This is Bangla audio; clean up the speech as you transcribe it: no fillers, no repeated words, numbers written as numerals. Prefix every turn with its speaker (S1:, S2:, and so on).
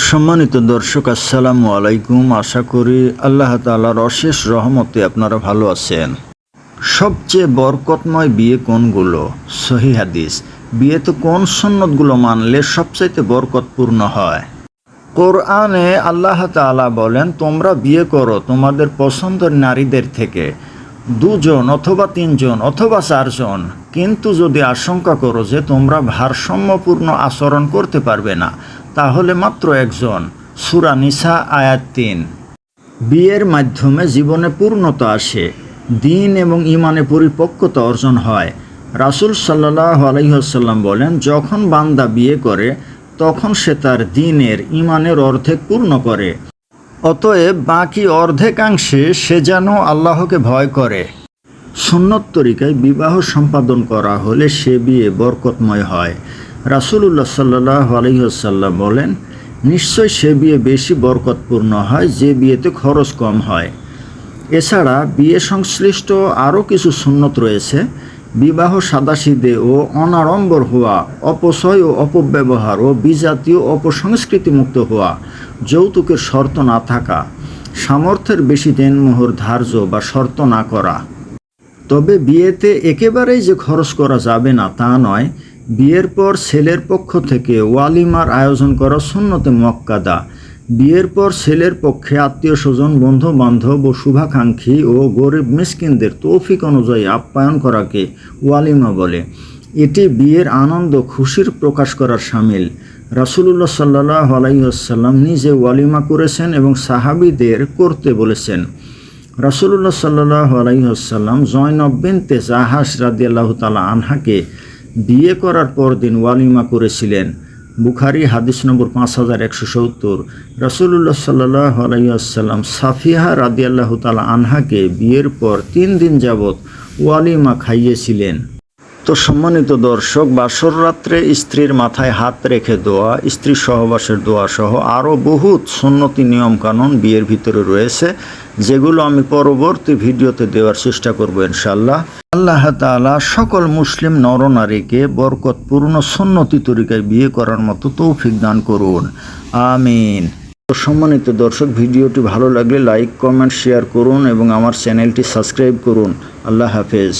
S1: সম্মানিত দর্শক, আসসালামু আলাইকুম। আশা করি আল্লাহ তাআলার অশেষ রহমতে আপনারা ভালো আছেন। সবচেয়ে বরকতময় বিয়ে কোনগুলো? সহিহ হাদিস। বিয়েতে কোন সুন্নতগুলো মানলে সবচাইতে বরকতপূর্ণ হয়? কোরআনে আল্লাহ তাআলা বলেন, তোমরা বিয়ে করো তোমাদের পছন্দের নারীদের থেকে, 2 জন অথবা 3 জন অথবা 4 জন, কিন্তু যদি আশঙ্কা করো যে তোমরা ভারসাম্যপূর্ণ আচরণ করতে পারবে না, তাহলে মাত্র 1 জন। সূরা নিসা আয়াত 3। বিয়ের মাধ্যমে জীবনে পূর্ণতা আসে, দ্বীন এবং ঈমানে পরিপক্কতা অর্জন হয়। রাসূল সাল্লাল্লাহু আলাইহি ওয়াসাল্লাম বলেন, যখন বান্দা বিয়ে করে তখন সে তার দ্বীনের ঈমানের অর্ধেক পূর্ণ করে। অতএব বাকি অর্ধেকাংশে সে যেন আল্লাহকে ভয় করে। সুন্নত তরিকায় বিবাহ সম্পাদন করা হলে সে বিয়ে বরকতময় হয়। রাসূলুল্লাহ সাল্লাল্লাহু আলাইহি ওয়াসাল্লাম বলেন, নিশ্চয় সে বিয়ে বেশি বরকতপূর্ণ হয় যে বিয়েতে খরচ কম হয়। এছাড়া বিয়ে সংশ্লিষ্ট আরও কিছু সুন্নত রয়েছে। বিবাহ সাদাসিধে ও অনাড়ম্বর হওয়া, অপচয় ও অপব্যবহার ও বিজাতীয় অপসংস্কৃতিমুক্ত হওয়া, যৌতুকের শর্ত না থাকা, সামর্থ্যের বেশি দেনমোহর ধার্য বা শর্ত না করা। তবে বিয়েতে একেবারেই যে খরচ করা যাবে না তা নয়। বিয়ের পর ছেলের পক্ষ থেকে ওয়ালিমার আয়োজন করা সুন্নতে মুআক্কাদা। বিয়ের পর ছেলের পক্ষে আত্মীয় স্বজন, বন্ধু বান্ধব ও শুভাকাঙ্ক্ষী ও গরিব মিসকিনদের তৌফিক অনুযায়ী আপ্যায়ন করাকে ওয়ালিমা বলে। এটি বিয়ের আনন্দ খুশির প্রকাশ করার শামিল। রাসূলুল্লাহ সাল্লাল্লাহু আলাইহি ওয়াসাল্লাম নিজে ওয়ালিমা করেছেন এবং সাহাবীদের করতে বলেছেন। রাসূলুল্লাহ সাল্লাল্লাহু আলাইহি ওয়াসাল্লাম জয়নব বিনতে জাহাশ রাদিয়াল্লাহু তাআলা আনহাকে বিয়ে করার পর দিন ওয়ালিমা করেছিলেন। বুখারী হাদিস নম্বর 5170। রাসূলুল্লাহ সাল্লাল্লাহু আলাইহি ওয়াসাল্লাম সাফিয়া রাদিয়াল্লাহু তাআলা আনহাকে বিয়ের পর 3 দিন যাবৎ ওয়ালিমা খাইয়েছিলেন। তো সম্মানিত দর্শক, বাসর রাত্রে স্ত্রীর মাথায় হাত রেখে দোয়া, স্ত্রী সহবাসের দোয়া সহ আরও বহুত সুন্নতি নিয়মকানুন বিয়ের ভিতরে রয়েছে, যেগুলো আমি পরবর্তী ভিডিওতে দেওয়ার চেষ্টা করব ইনশাআল্লাহ। আল্লাহ তাআলা সকল মুসলিম নরনারীকে বরকতপূর্ণ সুন্নতি তরিকায় বিয়ে করার মতো তৌফিক দান করুন, আমিন। তো সম্মানিত দর্শক, ভিডিওটি ভালো লাগলে লাইক, কমেন্ট, শেয়ার করুন এবং আমার চ্যানেলটি সাবস্ক্রাইব করুন। আল্লাহ হাফেজ।